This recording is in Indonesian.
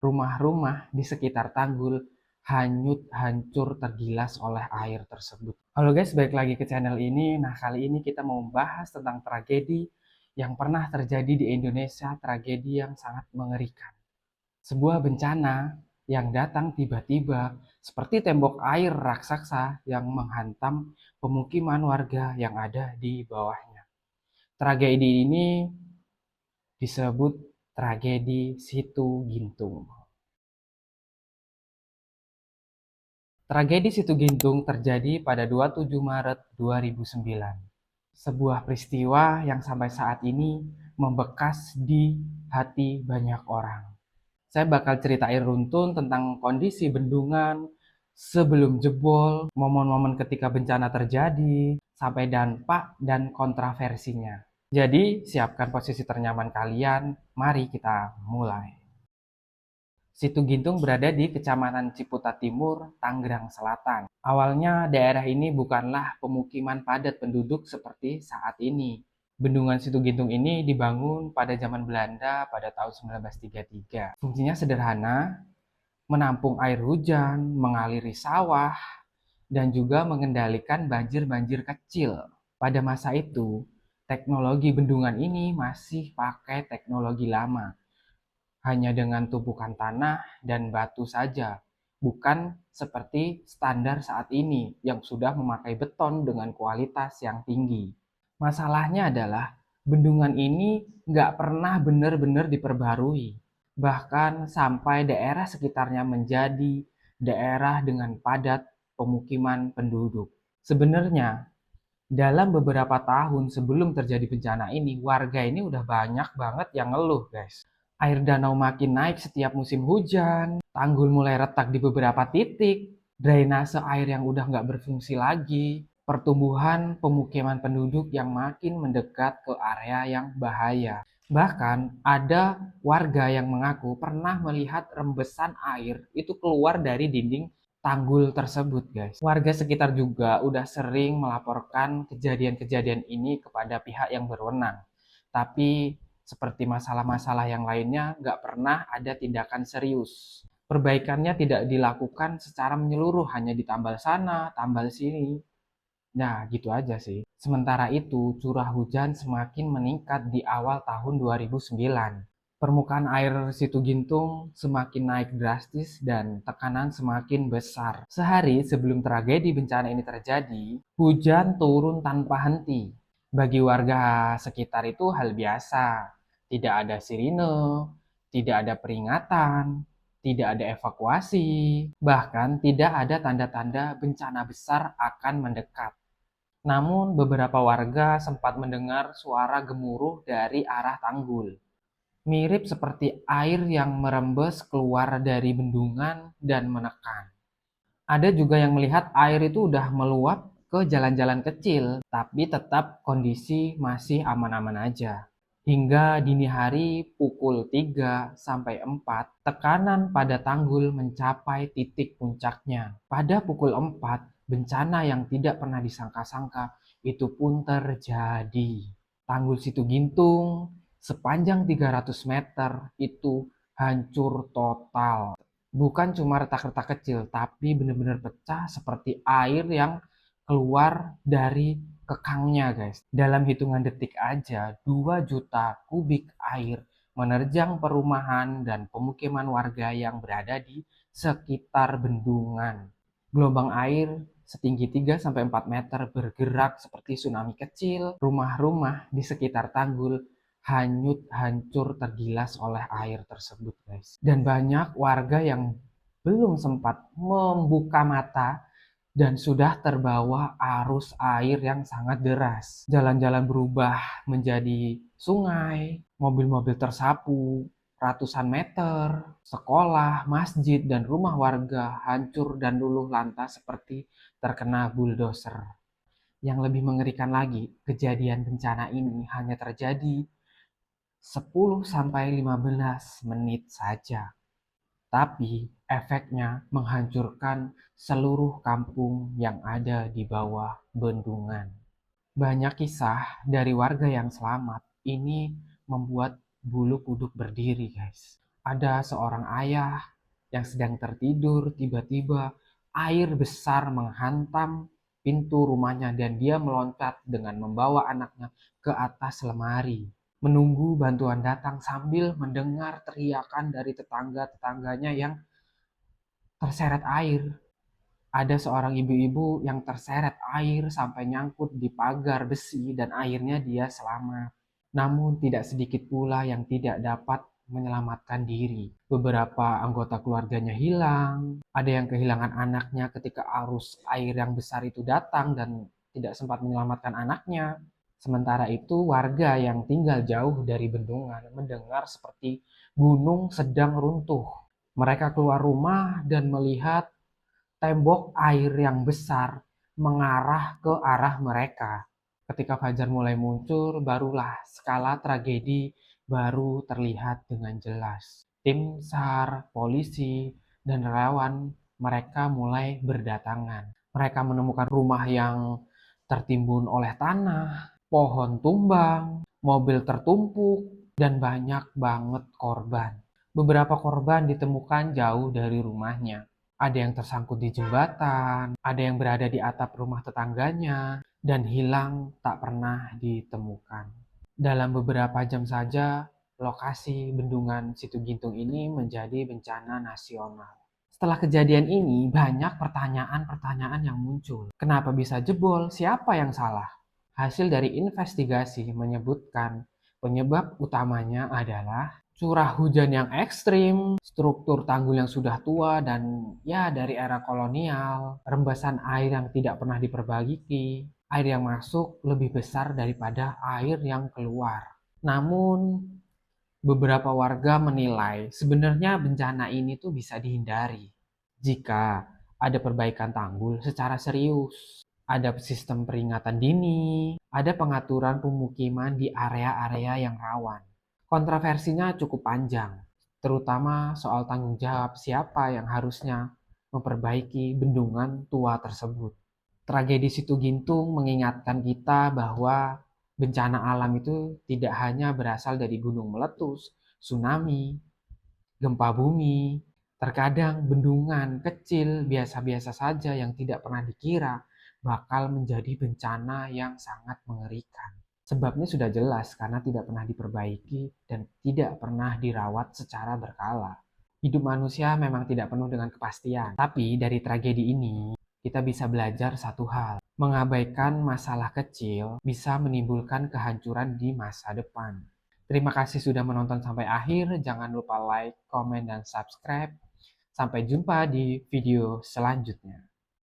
Rumah-rumah di sekitar tanggul hanyut hancur tergilas oleh air tersebut. Halo guys, balik lagi ke channel ini. Nah, kali ini kita mau membahas tentang tragedi yang pernah terjadi di Indonesia, tragedi yang sangat mengerikan. Sebuah bencana yang datang tiba-tiba seperti tembok air raksasa yang menghantam pemukiman warga yang ada di bawahnya. Tragedi ini disebut tragedi Situ Gintung. Tragedi Situ Gintung terjadi pada 27 Maret 2009. Sebuah peristiwa yang sampai saat ini membekas di hati banyak orang. Saya bakal ceritain runtun tentang kondisi bendungan sebelum jebol, momen-momen ketika bencana terjadi, sampai dampak dan kontroversinya. Jadi, siapkan posisi ternyaman kalian. Mari kita mulai. Situ Gintung berada di Kecamatan Ciputat Timur, Tangerang Selatan. Awalnya daerah ini bukanlah pemukiman padat penduduk seperti saat ini. Bendungan Situ Gintung ini dibangun pada zaman Belanda pada tahun 1933. Fungsinya sederhana, menampung air hujan, mengaliri sawah, dan juga mengendalikan banjir-banjir kecil. Pada masa itu, teknologi bendungan ini masih pakai teknologi lama, hanya dengan tumpukan tanah dan batu saja, bukan seperti standar saat ini yang sudah memakai beton dengan kualitas yang tinggi. Masalahnya adalah bendungan ini nggak pernah benar-benar diperbarui, bahkan sampai daerah sekitarnya menjadi daerah dengan padat pemukiman penduduk. Sebenarnya, dalam beberapa tahun sebelum terjadi bencana ini, warga ini udah banyak banget yang ngeluh, guys. Air danau makin naik setiap musim hujan, tanggul mulai retak di beberapa titik, drainase air yang udah nggak berfungsi lagi, pertumbuhan pemukiman penduduk yang makin mendekat ke area yang bahaya. Bahkan ada warga yang mengaku pernah melihat rembesan air itu keluar dari dinding tanggul tersebut, guys. Warga sekitar juga udah sering melaporkan kejadian-kejadian ini kepada pihak yang berwenang. Tapi seperti masalah-masalah yang lainnya, nggak pernah ada tindakan serius. Perbaikannya tidak dilakukan secara menyeluruh, hanya ditambal sana, tambal sini. Nah, gitu aja sih. Sementara itu, curah hujan semakin meningkat di awal tahun 2009. Permukaan air Situ Gintung semakin naik drastis dan tekanan semakin besar. Sehari sebelum tragedi bencana ini terjadi, hujan turun tanpa henti. Bagi warga sekitar itu hal biasa. Tidak ada sirine, tidak ada peringatan, tidak ada evakuasi, bahkan tidak ada tanda-tanda bencana besar akan mendekat. Namun beberapa warga sempat mendengar suara gemuruh dari arah tanggul. Mirip seperti air yang merembes keluar dari bendungan dan menekan. Ada juga yang melihat air itu udah meluap ke jalan-jalan kecil, tapi tetap kondisi masih aman-aman aja. Hingga dini hari pukul 3 sampai 4, tekanan pada tanggul mencapai titik puncaknya. Pada pukul 4, bencana yang tidak pernah disangka-sangka itu pun terjadi. Tanggul Situ Gintung sepanjang 300 meter itu hancur total. Bukan cuma retak-retak kecil, tapi benar-benar pecah seperti air yang keluar dari kekangnya, guys. Dalam hitungan detik aja, 2 juta kubik air menerjang perumahan dan pemukiman warga yang berada di sekitar bendungan. Gelombang air setinggi 3-4 meter bergerak seperti tsunami kecil. Rumah-rumah di sekitar tanggul hanyut hancur tergilas oleh air tersebut, guys. Dan banyak warga yang belum sempat membuka mata dan sudah terbawa arus air yang sangat deras. Jalan-jalan berubah menjadi sungai, mobil-mobil tersapu ratusan meter, sekolah, masjid, dan rumah warga hancur dan luluh lantas seperti terkena bulldozer. Yang lebih mengerikan lagi, kejadian bencana ini hanya terjadi 10-15 menit saja. Tapi efeknya menghancurkan seluruh kampung yang ada di bawah bendungan. Banyak kisah dari warga yang selamat ini membuat bulu kuduk berdiri, guys. Ada seorang ayah yang sedang tertidur, tiba-tiba air besar menghantam pintu rumahnya dan dia meloncat dengan membawa anaknya ke atas lemari, menunggu bantuan datang sambil mendengar teriakan dari tetangga-tetangganya yang terseret air. Ada seorang ibu-ibu yang terseret air sampai nyangkut di pagar besi dan akhirnya dia selamat. Namun tidak sedikit pula yang tidak dapat menyelamatkan diri. Beberapa anggota keluarganya hilang, ada yang kehilangan anaknya ketika arus air yang besar itu datang dan tidak sempat menyelamatkan anaknya. Sementara itu warga yang tinggal jauh dari bendungan mendengar seperti gunung sedang runtuh. Mereka keluar rumah dan melihat tembok air yang besar mengarah ke arah mereka. Ketika fajar mulai muncul, barulah skala tragedi baru terlihat dengan jelas. Tim SAR, polisi, dan relawan mereka mulai berdatangan. Mereka menemukan rumah yang tertimbun oleh tanah, pohon tumbang, mobil tertumpuk, dan banyak banget korban. Beberapa korban ditemukan jauh dari rumahnya. Ada yang tersangkut di jembatan, ada yang berada di atap rumah tetangganya, dan hilang tak pernah ditemukan. Dalam beberapa jam saja, lokasi bendungan Situgintung ini menjadi bencana nasional. Setelah kejadian ini, banyak pertanyaan-pertanyaan yang muncul. Kenapa bisa jebol? Siapa yang salah? Hasil dari investigasi menyebutkan penyebab utamanya adalah curah hujan yang ekstrim, struktur tanggul yang sudah tua dan ya dari era kolonial, rembesan air yang tidak pernah diperbaiki, air yang masuk lebih besar daripada air yang keluar. Namun beberapa warga menilai sebenarnya bencana ini tuh bisa dihindari jika ada perbaikan tanggul secara serius, ada sistem peringatan dini, ada pengaturan pemukiman di area-area yang rawan. Kontroversinya cukup panjang, terutama soal tanggung jawab siapa yang harusnya memperbaiki bendungan tua tersebut. Tragedi Situgintung mengingatkan kita bahwa bencana alam itu tidak hanya berasal dari gunung meletus, tsunami, gempa bumi. Terkadang bendungan kecil biasa-biasa saja yang tidak pernah dikira bakal menjadi bencana yang sangat mengerikan. Sebabnya sudah jelas karena tidak pernah diperbaiki dan tidak pernah dirawat secara berkala. Hidup manusia memang tidak penuh dengan kepastian, tapi dari tragedi ini kita bisa belajar satu hal. Mengabaikan masalah kecil bisa menimbulkan kehancuran di masa depan. Terima kasih sudah menonton sampai akhir. Jangan lupa like, komen, dan subscribe. Sampai jumpa di video selanjutnya.